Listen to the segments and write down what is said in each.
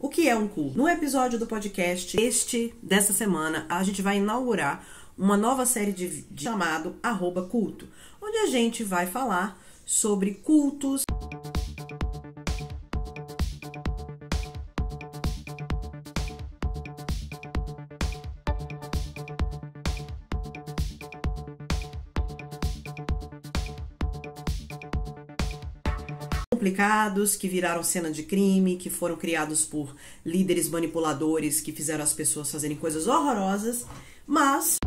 O que é um culto? No episódio do podcast dessa semana, a gente vai inaugurar uma nova série de chamado @culto, onde a gente vai falar sobre cultos, complicados, que viraram cena de crime, que foram criados por líderes manipuladores que fizeram as pessoas fazerem coisas horrorosas, mas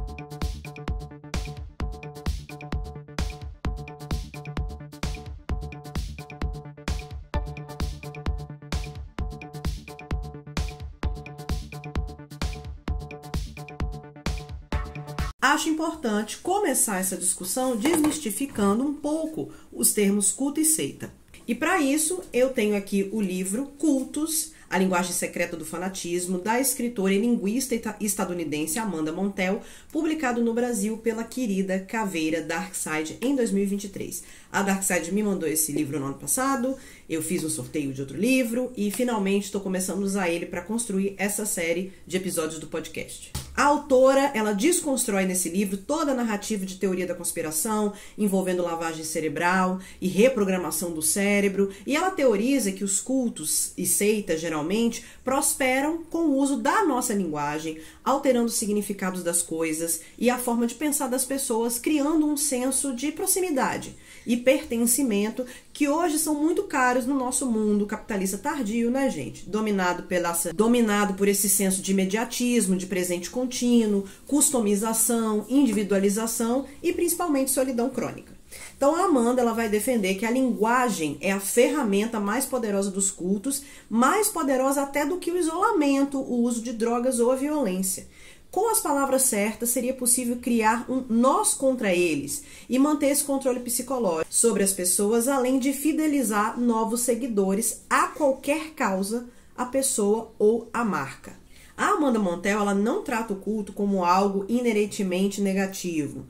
acho importante começar essa discussão desmistificando um pouco os termos culto e seita. E para isso, eu tenho aqui o livro Cultos, a linguagem secreta do fanatismo, da escritora e linguista estadunidense Amanda Montell, publicado no Brasil pela querida caveira Darkside em 2023. A Darkside me mandou esse livro no ano passado, eu fiz um sorteio de outro livro e finalmente estou começando a usar ele para construir essa série de episódios do podcast. A autora, ela desconstrói nesse livro toda a narrativa de teoria da conspiração, envolvendo lavagem cerebral e reprogramação do cérebro, e ela teoriza que os cultos e seitas, geralmente, prosperam com o uso da nossa linguagem, alterando os significados das coisas e a forma de pensar das pessoas, criando um senso de proximidade e pertencimento que hoje são muito caros no nosso mundo capitalista tardio, né, gente? Dominado por esse senso de imediatismo, de presente contínuo, customização, individualização e principalmente solidão crônica. Então a Amanda, ela vai defender que a linguagem é a ferramenta mais poderosa dos cultos, mais poderosa até do que o isolamento, o uso de drogas ou a violência. Com as palavras certas, seria possível criar um nós contra eles e manter esse controle psicológico sobre as pessoas, além de fidelizar novos seguidores a qualquer causa, a pessoa ou a marca. A Amanda Montell, ela não trata o culto como algo inerentemente negativo.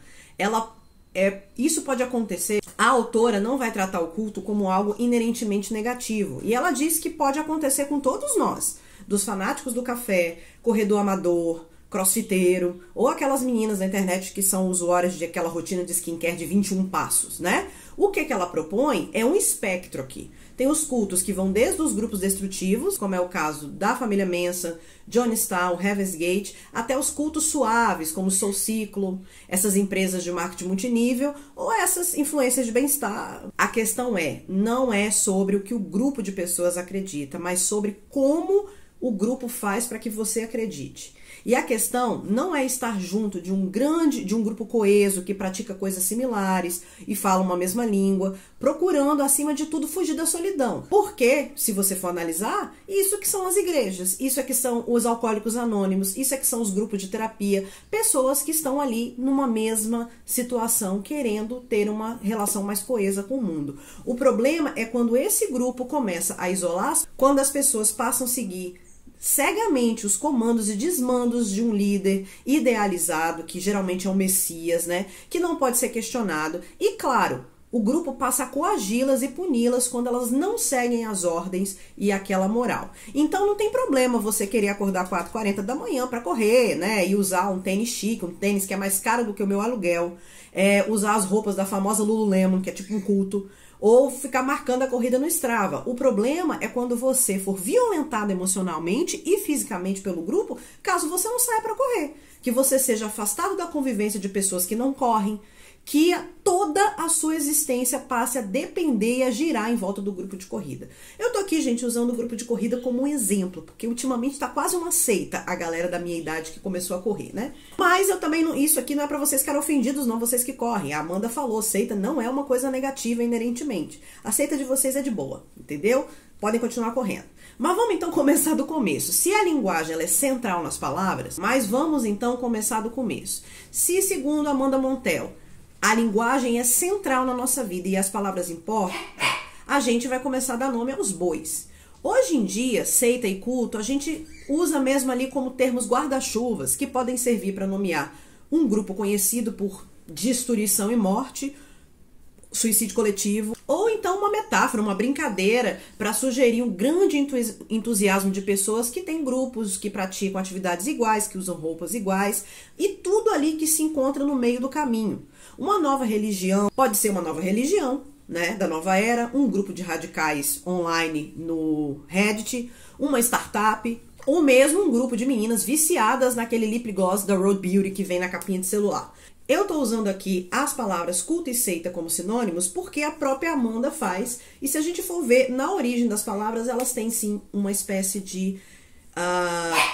Isso pode acontecer. A autora não vai tratar o culto como algo inerentemente negativo. E ela diz que pode acontecer com todos nós, dos fanáticos do café, corredor amador, crossfiteiro, ou aquelas meninas da internet que são usuárias de aquela rotina de skincare de 21 passos, né? O que ela propõe é um espectro aqui. Tem os cultos que vão desde os grupos destrutivos, como é o caso da família Manson, Jonestown, Heaven's Gate, até os cultos suaves, como o Soul Ciclo, essas empresas de marketing multinível, ou essas influências de bem-estar. A questão não é sobre o que o grupo de pessoas acredita, mas sobre como o grupo faz para que você acredite. E a questão não é estar junto de um grupo coeso que pratica coisas similares e fala uma mesma língua, procurando, acima de tudo, fugir da solidão. Porque, se você for analisar, isso que são as igrejas, isso é que são os alcoólicos anônimos, isso é que são os grupos de terapia, pessoas que estão ali numa mesma situação, querendo ter uma relação mais coesa com o mundo. O problema é quando esse grupo começa a isolar, quando as pessoas passam a seguir cegamente os comandos e desmandos de um líder idealizado, que geralmente é um messias, né? Que não pode ser questionado. E claro, o grupo passa a coagi-las e puni-las quando elas não seguem as ordens e aquela moral. Então não tem problema você querer acordar 4h40 da manhã para correr, né? E usar um tênis chique, um tênis que é mais caro do que o meu aluguel. Usar as roupas da famosa Lululemon, que é tipo um culto. Ou ficar marcando a corrida no Strava. O problema é quando você for violentado emocionalmente e fisicamente pelo grupo, caso você não saia para correr. Que você seja afastado da convivência de pessoas que não correm, que toda a sua existência passe a depender e a girar em volta do grupo de corrida. Eu tô aqui, gente, usando o grupo de corrida como um exemplo, porque ultimamente tá quase uma seita a galera da minha idade que começou a correr, né? Mas eu também não, isso aqui não é pra vocês ficarem ofendidos, não, vocês que correm. A Amanda falou, seita não é uma coisa negativa inerentemente. A seita de vocês é de boa, entendeu? Podem continuar correndo. Mas vamos então começar do começo. Se a linguagem ela é central nas palavras, mas vamos então começar do começo. Se, segundo Amanda Montell, a linguagem é central na nossa vida e as palavras importam, a gente vai começar a dar nome aos bois. Hoje em dia, seita e culto, a gente usa mesmo ali como termos guarda-chuvas, que podem servir para nomear um grupo conhecido por destruição e morte, suicídio coletivo, ou então uma metáfora, uma brincadeira para sugerir um grande entusiasmo de pessoas que têm grupos, que praticam atividades iguais, que usam roupas iguais, e tudo ali que se encontra no meio do caminho. Uma nova religião pode ser uma nova religião, né, da nova era, um grupo de radicais online no Reddit, uma startup, ou mesmo um grupo de meninas viciadas naquele lip gloss da Road Beauty que vem na capinha de celular. Eu estou usando aqui as palavras culto e seita como sinônimos porque a própria Amanda faz, e se a gente for ver na origem das palavras, elas têm sim uma espécie de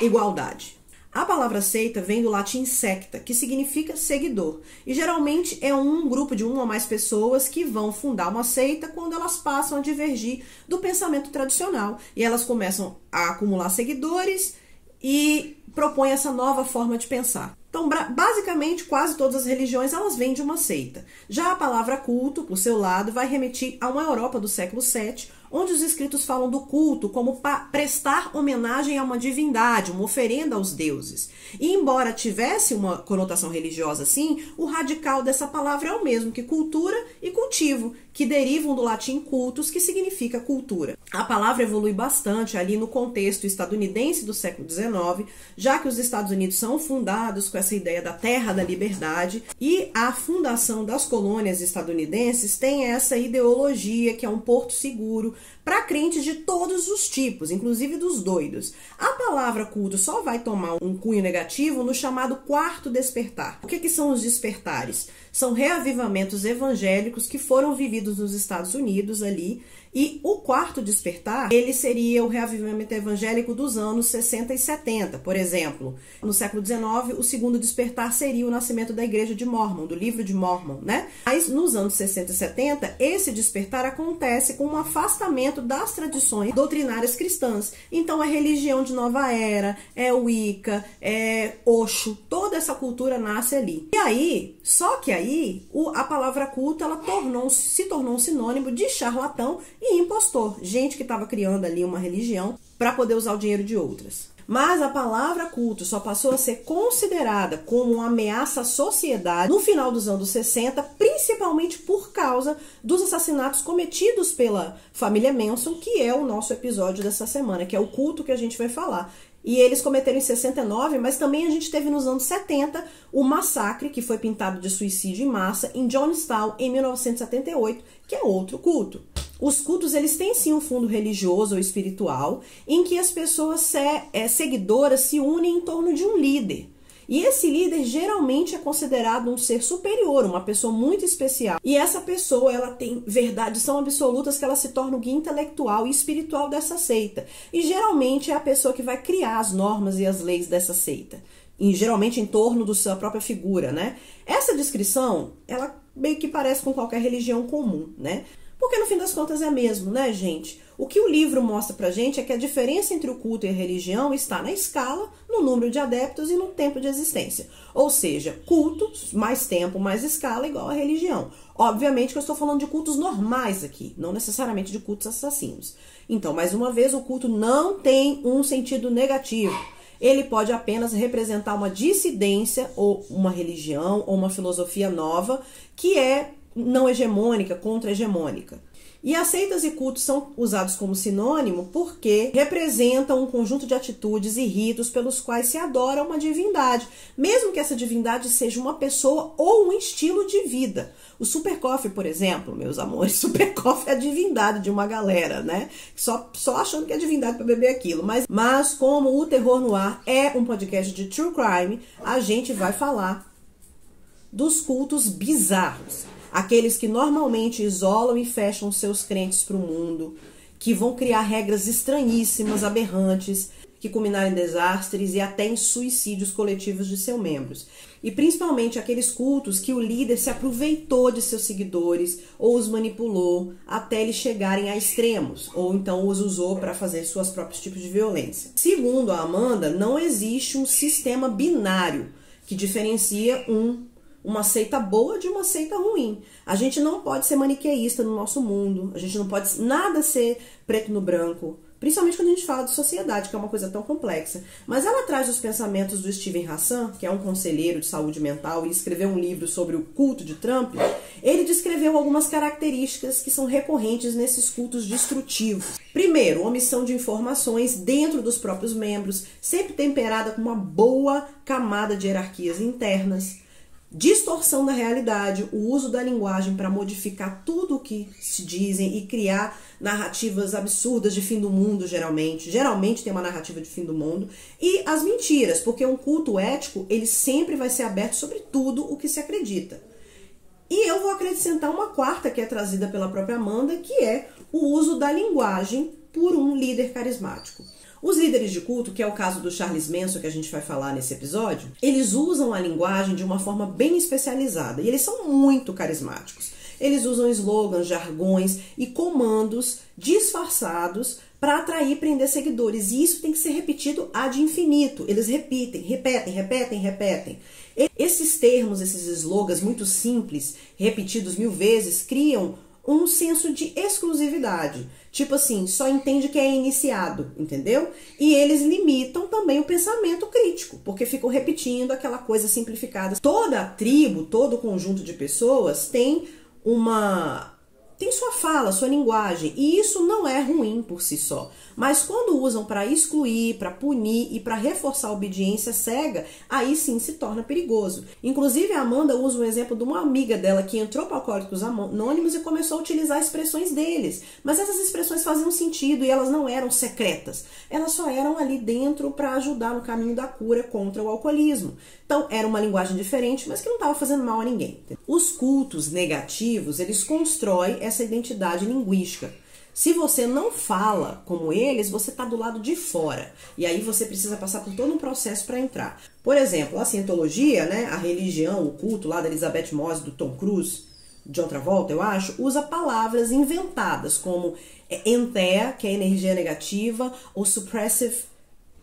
igualdade. A palavra seita vem do latim secta, que significa seguidor, e geralmente é um grupo de uma ou mais pessoas que vão fundar uma seita quando elas passam a divergir do pensamento tradicional, e elas começam a acumular seguidores e propõem essa nova forma de pensar. Então, basicamente, quase todas as religiões elas vêm de uma seita. Já a palavra culto, por seu lado, vai remeter a uma Europa do século VII, onde os escritos falam do culto como prestar homenagem a uma divindade, uma oferenda aos deuses. E embora tivesse uma conotação religiosa assim, o radical dessa palavra é o mesmo que cultura e cultivo, que derivam do latim cultus, que significa cultura. A palavra evolui bastante ali no contexto estadunidense do século XIX, já que os Estados Unidos são fundados com essa ideia da terra da liberdade, e a fundação das colônias estadunidenses tem essa ideologia que é um porto seguro para crentes de todos os tipos, inclusive dos doidos. A palavra culto só vai tomar um cunho negativo no chamado quarto despertar. O que são os despertares? São reavivamentos evangélicos que foram vividos nos Estados Unidos ali, e o quarto despertar, ele seria o reavivamento evangélico dos anos 60 e 70, por exemplo. No século XIX, o segundo despertar seria o nascimento da Igreja de Mormon, do livro de Mormon, né? Mas nos anos 60 e 70, esse despertar acontece com um afastamento das tradições doutrinárias cristãs. Então é religião de nova era, é Wicca, é Osho, toda essa cultura nasce ali. E aí, só que aí, a palavra culto, ela se tornou um sinônimo de charlatão e impostor, gente que estava criando ali uma religião para poder usar o dinheiro de outras. Mas a palavra culto só passou a ser considerada como uma ameaça à sociedade no final dos anos 60, principalmente por causa dos assassinatos cometidos pela família Manson, que é o nosso episódio dessa semana, que é o culto que a gente vai falar. E eles cometeram em 69, mas também a gente teve nos anos 70 o massacre, que foi pintado de suicídio em massa, em Johnstown, em 1978, que é outro culto. Os cultos, eles têm sim um fundo religioso ou espiritual, em que as pessoas seguidoras se unem em torno de um líder. E esse líder geralmente é considerado um ser superior, uma pessoa muito especial. E essa pessoa, ela tem verdades tão absolutas que ela se torna o guia intelectual e espiritual dessa seita. E geralmente é a pessoa que vai criar as normas e as leis dessa seita. E geralmente em torno da sua própria figura, né? Essa descrição, ela meio que parece com qualquer religião comum, né? Porque no fim das contas é mesmo, né, gente? O que o livro mostra pra gente é que a diferença entre o culto e a religião está na escala, no número de adeptos e no tempo de existência. Ou seja, cultos, mais tempo, mais escala, igual a religião. Obviamente que eu estou falando de cultos normais aqui, não necessariamente de cultos assassinos. Então, mais uma vez, o culto não tem um sentido negativo. Ele pode apenas representar uma dissidência, ou uma religião, ou uma filosofia nova, que é não hegemônica, contra-hegemônica. E as seitas e cultos são usados como sinônimo porque representam um conjunto de atitudes e ritos pelos quais se adora uma divindade, mesmo que essa divindade seja uma pessoa ou um estilo de vida. O Super Coffee, por exemplo, meus amores, Super Coffee é a divindade de uma galera, né? Só achando que é divindade para beber aquilo. Mas como o Terror no Ar é um podcast de true crime, a gente vai falar dos cultos bizarros. Aqueles que normalmente isolam e fecham seus crentes para o mundo, que vão criar regras estranhíssimas, aberrantes, que culminaram em desastres e até em suicídios coletivos de seus membros. E principalmente aqueles cultos que o líder se aproveitou de seus seguidores ou os manipulou até eles chegarem a extremos, ou então os usou para fazer seus próprios tipos de violência. Segundo a Amanda, não existe um sistema binário que diferencia uma seita boa de uma seita ruim. A gente não pode ser maniqueísta no nosso mundo, a gente não pode nada ser preto no branco, principalmente quando a gente fala de sociedade, que é uma coisa tão complexa. Mas ela traz os pensamentos do Steven Hassan, que é um conselheiro de saúde mental e escreveu um livro sobre o culto de Trump. Ele descreveu algumas características que são recorrentes nesses cultos destrutivos. Primeiro, omissão de informações dentro dos próprios membros, sempre temperada com uma boa camada de hierarquias internas. Distorção da realidade, o uso da linguagem para modificar tudo o que se dizem e criar narrativas absurdas de fim do mundo, geralmente tem uma narrativa de fim do mundo, e as mentiras, porque um culto ético, ele sempre vai ser aberto sobre tudo o que se acredita. E eu vou acrescentar uma quarta que é trazida pela própria Amanda, que é o uso da linguagem por um líder carismático. Os líderes de culto, que é o caso do Charles Manson, que a gente vai falar nesse episódio, eles usam a linguagem de uma forma bem especializada e eles são muito carismáticos. Eles usam slogans, jargões e comandos disfarçados para atrair e prender seguidores. E isso tem que ser repetido ad infinito. Eles repetem. Esses termos, esses slogans muito simples, repetidos 1000 vezes, criam um senso de exclusividade. Tipo assim, só entende que é iniciado, entendeu? E eles limitam também o pensamento crítico, porque ficam repetindo aquela coisa simplificada. Toda tribo, todo conjunto de pessoas tem sua fala, sua linguagem, e isso não é ruim por si só. Mas quando usam para excluir, para punir e para reforçar a obediência cega, aí sim se torna perigoso. Inclusive a Amanda usa um exemplo de uma amiga dela que entrou para Alcoólicos Anônimos e começou a utilizar expressões deles. Mas essas expressões faziam sentido e elas não eram secretas. Elas só eram ali dentro para ajudar no caminho da cura contra o alcoolismo. Então era uma linguagem diferente, mas que não estava fazendo mal a ninguém. Os cultos negativos, eles constroem essa identidade linguística. Se você não fala como eles, você está do lado de fora. E aí você precisa passar por todo um processo para entrar. Por exemplo, a cientologia, né, a religião, o culto lá da Elizabeth Moss, do Tom Cruise, John Travolta, eu acho, usa palavras inventadas como entea, que é energia negativa, ou suppressive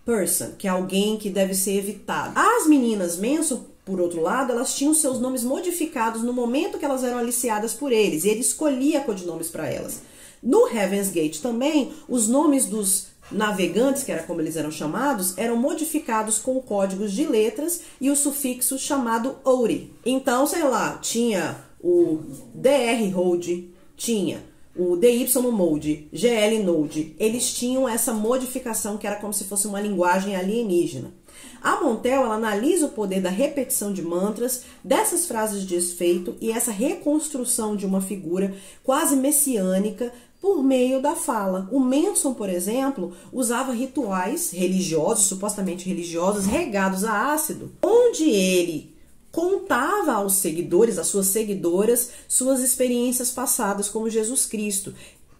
person, que é alguém que deve ser evitado. As meninas Manson, por outro lado, elas tinham seus nomes modificados no momento que elas eram aliciadas por eles, e ele escolhia codinomes para elas. No Heaven's Gate também, os nomes dos navegantes, que era como eles eram chamados, eram modificados com códigos de letras e o sufixo chamado Ori. Então, sei lá, tinha o DR Hold, tinha o DY Mode, GL Node. Eles tinham essa modificação que era como se fosse uma linguagem alienígena. A Montel, ela analisa o poder da repetição de mantras, dessas frases de efeito e essa reconstrução de uma figura quase messiânica por meio da fala. O Manson, por exemplo, usava rituais religiosos, supostamente religiosos, regados a ácido, onde ele contava aos seguidores, às suas seguidoras, suas experiências passadas como Jesus Cristo,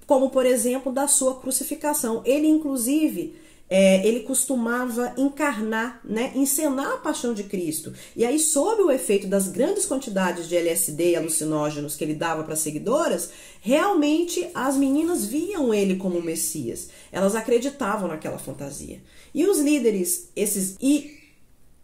como, por exemplo, da sua crucificação. Ele, inclusive, ele costumava encarnar, né, encenar a paixão de Cristo. E aí, sob o efeito das grandes quantidades de LSD e alucinógenos que ele dava para as seguidoras, realmente as meninas viam ele como Messias. Elas acreditavam naquela fantasia. E os líderes,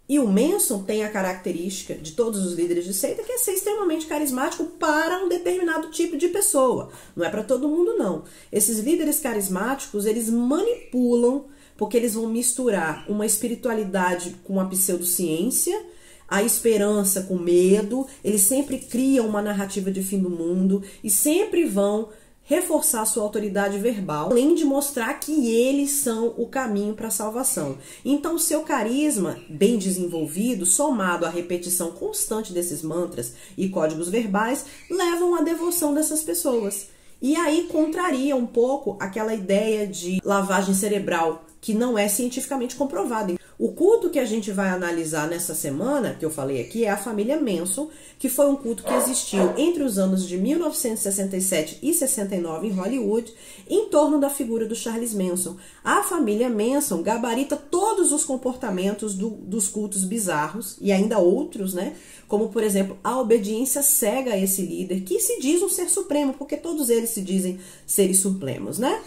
e o Manson tem a característica de todos os líderes de seita, que é ser extremamente carismático para um determinado tipo de pessoa. Não é para todo mundo, não. Esses líderes carismáticos, eles manipulam, porque eles vão misturar uma espiritualidade com a pseudociência, a esperança com medo, eles sempre criam uma narrativa de fim do mundo e sempre vão reforçar sua autoridade verbal, além de mostrar que eles são o caminho para a salvação. Então, o seu carisma bem desenvolvido, somado à repetição constante desses mantras e códigos verbais, levam à devoção dessas pessoas. E aí contraria um pouco aquela ideia de lavagem cerebral, que não é cientificamente comprovada. O culto que a gente vai analisar nessa semana, que eu falei aqui, é a família Manson, que foi um culto que existiu entre os anos de 1967 e 69 em Hollywood, em torno da figura do Charles Manson. A família Manson gabarita todos os comportamentos dos cultos bizarros, e ainda outros, né? Como, por exemplo, a obediência cega a esse líder, que se diz um ser supremo, porque todos eles se dizem seres supremos, né?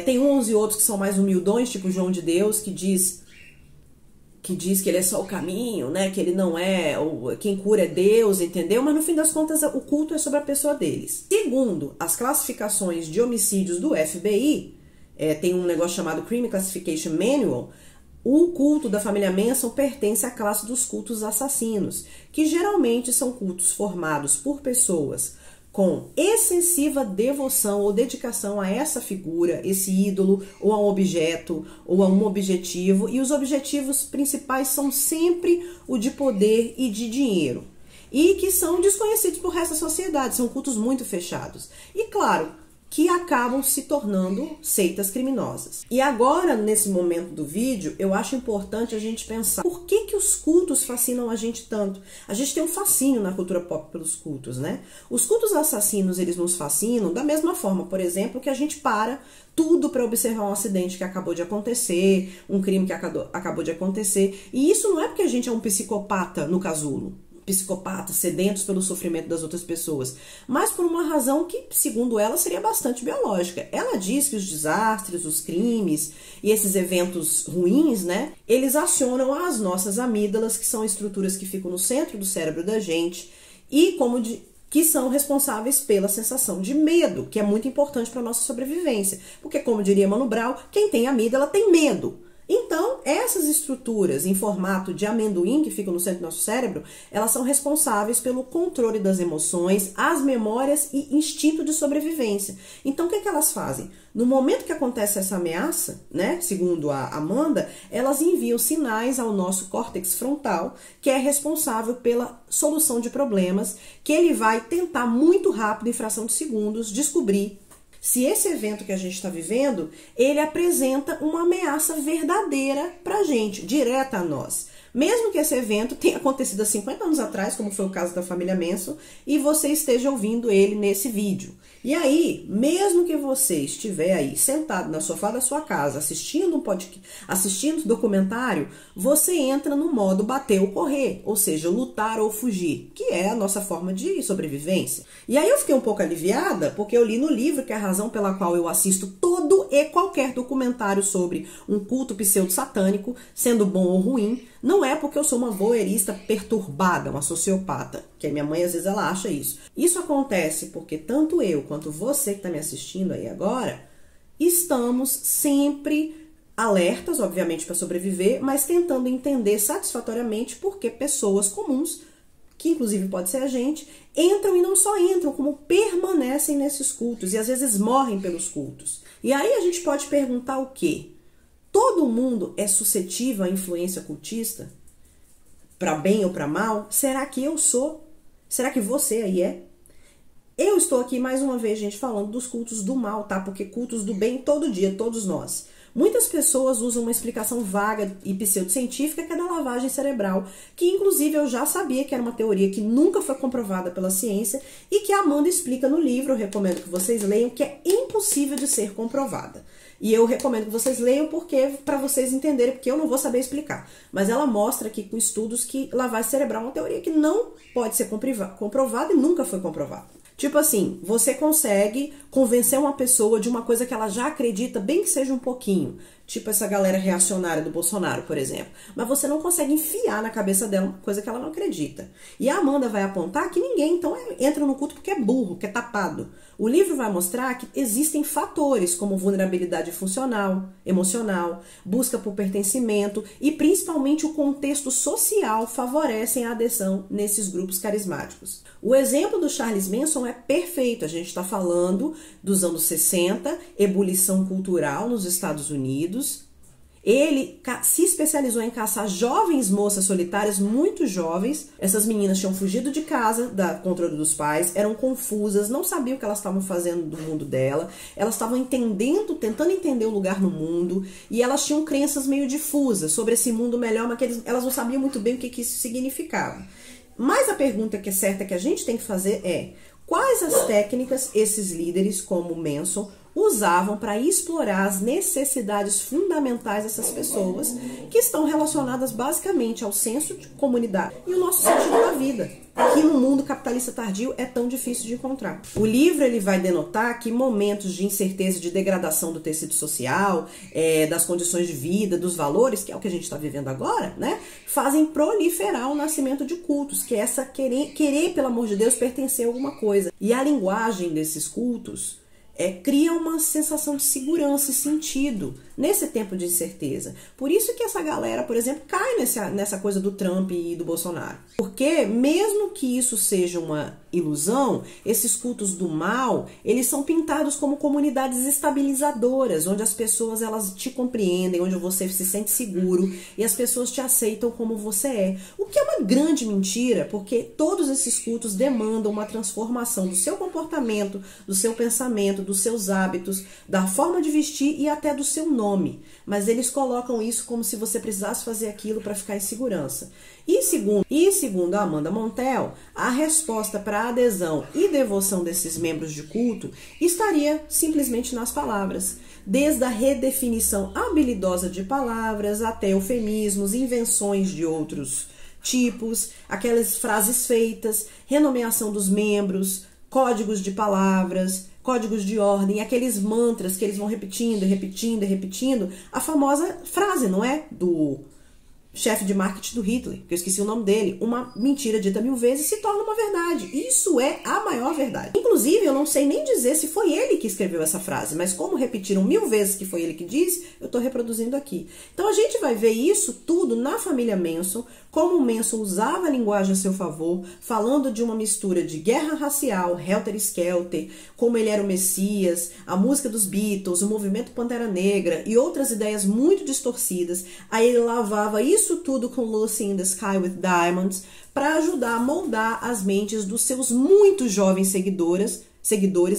Tem uns e outros que são mais humildões, tipo João de Deus, que diz que ele é só o caminho, né? Que ele não é, quem cura é Deus, entendeu? Mas no fim das contas o culto é sobre a pessoa deles. Segundo as classificações de homicídios do FBI, tem um negócio chamado Crime Classification Manual. O culto da família Manson pertence à classe dos cultos assassinos, que geralmente são cultos formados por pessoas com excessiva devoção ou dedicação a essa figura, esse ídolo, ou a um objeto, ou a um objetivo, e os objetivos principais são sempre o de poder e de dinheiro, e que são desconhecidos por resto da sociedade, são cultos muito fechados. E claro, que acabam se tornando seitas criminosas. E agora, nesse momento do vídeo, eu acho importante a gente pensar por que os cultos fascinam a gente tanto. A gente tem um fascínio na cultura pop pelos cultos, né? Os cultos assassinos, eles nos fascinam da mesma forma, por exemplo, que a gente para tudo para observar um acidente que acabou de acontecer, um crime que acabou de acontecer. E isso não é porque a gente é um psicopata no casulo, psicopatas sedentos pelo sofrimento das outras pessoas, mas por uma razão que, segundo ela, seria bastante biológica. Ela diz que os desastres, os crimes e esses eventos ruins, né, eles acionam as nossas amígdalas, que são estruturas que ficam no centro do cérebro da gente e que são responsáveis pela sensação de medo, que é muito importante para a nossa sobrevivência. Porque, como diria Mano Brown, quem tem amígdala tem medo. Então, essas estruturas em formato de amendoim que ficam no centro do nosso cérebro, elas são responsáveis pelo controle das emoções, as memórias e instinto de sobrevivência. Então, o que é que elas fazem? No momento que acontece essa ameaça, né, segundo a Amanda, elas enviam sinais ao nosso córtex frontal, que é responsável pela solução de problemas, que ele vai tentar muito rápido, em fração de segundos, descobrir se esse evento que a gente está vivendo, ele apresenta uma ameaça verdadeira para a gente, direta a nós. Mesmo que esse evento tenha acontecido há 50 anos atrás, como foi o caso da família Manson, e você esteja ouvindo ele nesse vídeo. E aí, mesmo que você estiver aí sentado no sofá da sua casa, assistindo um podcast, assistindo um documentário, você entra no modo bater ou correr, ou seja, lutar ou fugir, que é a nossa forma de sobrevivência. E aí eu fiquei um pouco aliviada, porque eu li no livro que é a razão pela qual eu assisto todo e qualquer documentário sobre um culto pseudo-satânico, sendo bom ou ruim. Não é porque eu sou uma voyeurista perturbada, uma sociopata, que a minha mãe às vezes ela acha isso. Isso acontece porque tanto eu quanto você que está me assistindo aí agora, estamos sempre alertas, obviamente, para sobreviver, mas tentando entender satisfatoriamente por que pessoas comuns, que inclusive pode ser a gente, entram e não só entram, como permanecem nesses cultos e às vezes morrem pelos cultos. E aí a gente pode perguntar o quê? Todo mundo é suscetível à influência cultista? Para bem ou para mal? Será que eu sou? Será que você aí é? Eu estou aqui mais uma vez, gente, falando dos cultos do mal, tá? Porque cultos do bem todo dia, todos nós. Muitas pessoas usam uma explicação vaga e pseudocientífica que é da lavagem cerebral, que inclusive eu já sabia que era uma teoria que nunca foi comprovada pela ciência e que a Amanda explica no livro, eu recomendo que vocês leiam, que é impossível de ser comprovada. E eu recomendo que vocês leiam porque para vocês entenderem, porque eu não vou saber explicar. Mas ela mostra aqui com estudos que lavagem cerebral é uma teoria que não pode ser comprovada e nunca foi comprovada. Tipo assim, você consegue convencer uma pessoa de uma coisa que ela já acredita, bem que seja um pouquinho. Tipo essa galera reacionária do Bolsonaro, por exemplo. Mas você não consegue enfiar na cabeça dela uma coisa que ela não acredita. E a Amanda vai apontar que ninguém, então, entra no culto porque é burro, porque é tapado. O livro vai mostrar que existem fatores como vulnerabilidade funcional, emocional, busca por pertencimento e principalmente o contexto social favorecem a adesão nesses grupos carismáticos. O exemplo do Charles Manson é perfeito. A gente está falando dos anos 60, ebulição cultural nos Estados Unidos. Ele se especializou em caçar jovens moças solitárias, muito jovens. Essas meninas tinham fugido de casa, da controle dos pais, eram confusas, não sabiam o que elas estavam fazendo do mundo dela. Elas estavam tentando entender o lugar no mundo, e elas tinham crenças meio difusas sobre esse mundo melhor, mas que elas não sabiam muito bem o que isso significava. Mas a pergunta que é certa que a gente tem que fazer é: quais as técnicas esses líderes, como Manson, usavam para explorar as necessidades fundamentais dessas pessoas, que estão relacionadas basicamente ao senso de comunidade e o nosso sentido da vida, que no mundo capitalista tardio é tão difícil de encontrar. O livro ele vai denotar que momentos de incerteza e de degradação do tecido social, das condições de vida, dos valores, que é o que a gente está vivendo agora, né, fazem proliferar o nascimento de cultos, que é essa querer, pelo amor de Deus, pertencer a alguma coisa. E a linguagem desses cultos cria uma sensação de segurança e sentido nesse tempo de incerteza. Por isso que essa galera, por exemplo, cai nessa coisa do Trump e do Bolsonaro. Porque mesmo que isso seja uma ilusão, esses cultos do mal, eles são pintados como comunidades estabilizadoras, onde as pessoas elas te compreendem, onde você se sente seguro e as pessoas te aceitam como você é. O que é uma grande mentira, porque todos esses cultos demandam uma transformação do seu comportamento, do seu pensamento, dos seus hábitos, da forma de vestir e até do seu nome. Mas eles colocam isso como se você precisasse fazer aquilo para ficar em segurança. E segundo a Amanda Montell, a resposta para a adesão e devoção desses membros de culto estaria simplesmente nas palavras. Desde a redefinição habilidosa de palavras até eufemismos, invenções de outros tipos, aquelas frases feitas, renomeação dos membros, códigos de palavras, códigos de ordem, aqueles mantras que eles vão repetindo, repetindo, repetindo, a famosa frase, não é? Do chefe de marketing do Hitler, que eu esqueci o nome dele, uma mentira dita 1000 vezes se torna uma verdade. Isso é a maior verdade. Inclusive, eu não sei nem dizer se foi ele que escreveu essa frase, mas como repetiram 1000 vezes que foi ele que disse, eu estou reproduzindo aqui. Então a gente vai ver isso tudo na família Manson, como o Manson usava a linguagem a seu favor, falando de uma mistura de guerra racial, Helter Skelter, como ele era o Messias, a música dos Beatles, o movimento Pantera Negra e outras ideias muito distorcidas. Aí ele lavava isso tudo com Lucy in the Sky with Diamonds para ajudar a moldar as mentes dos seus muito jovens seguidores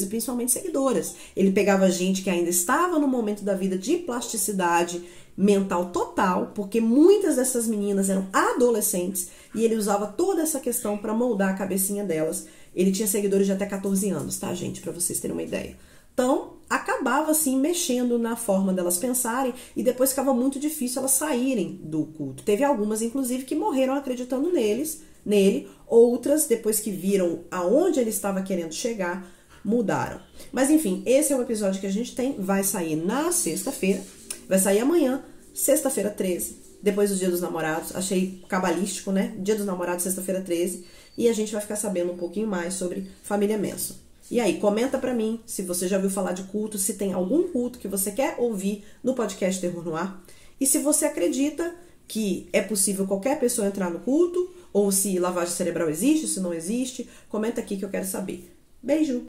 e principalmente seguidoras. Ele pegava gente que ainda estava no momento da vida de plasticidade mental total, porque muitas dessas meninas eram adolescentes e ele usava toda essa questão para moldar a cabecinha delas. Ele tinha seguidores de até 14 anos, tá, gente? Para vocês terem uma ideia. Então, acabava assim mexendo na forma delas pensarem e depois ficava muito difícil elas saírem do culto. Teve algumas, inclusive, que morreram acreditando nele, outras, depois que viram aonde ele estava querendo chegar, mudaram. Mas enfim, esse é o episódio que a gente tem, vai sair na sexta-feira, vai sair amanhã, sexta-feira 13, depois do Dia dos Namorados. Achei cabalístico, né? Dia dos Namorados, sexta-feira 13, e a gente vai ficar sabendo um pouquinho mais sobre família Manson. E aí, comenta pra mim se você já ouviu falar de culto, se tem algum culto que você quer ouvir no podcast Terror no Ar. E se você acredita que é possível qualquer pessoa entrar no culto, ou se lavagem cerebral existe, se não existe, comenta aqui que eu quero saber. Beijo!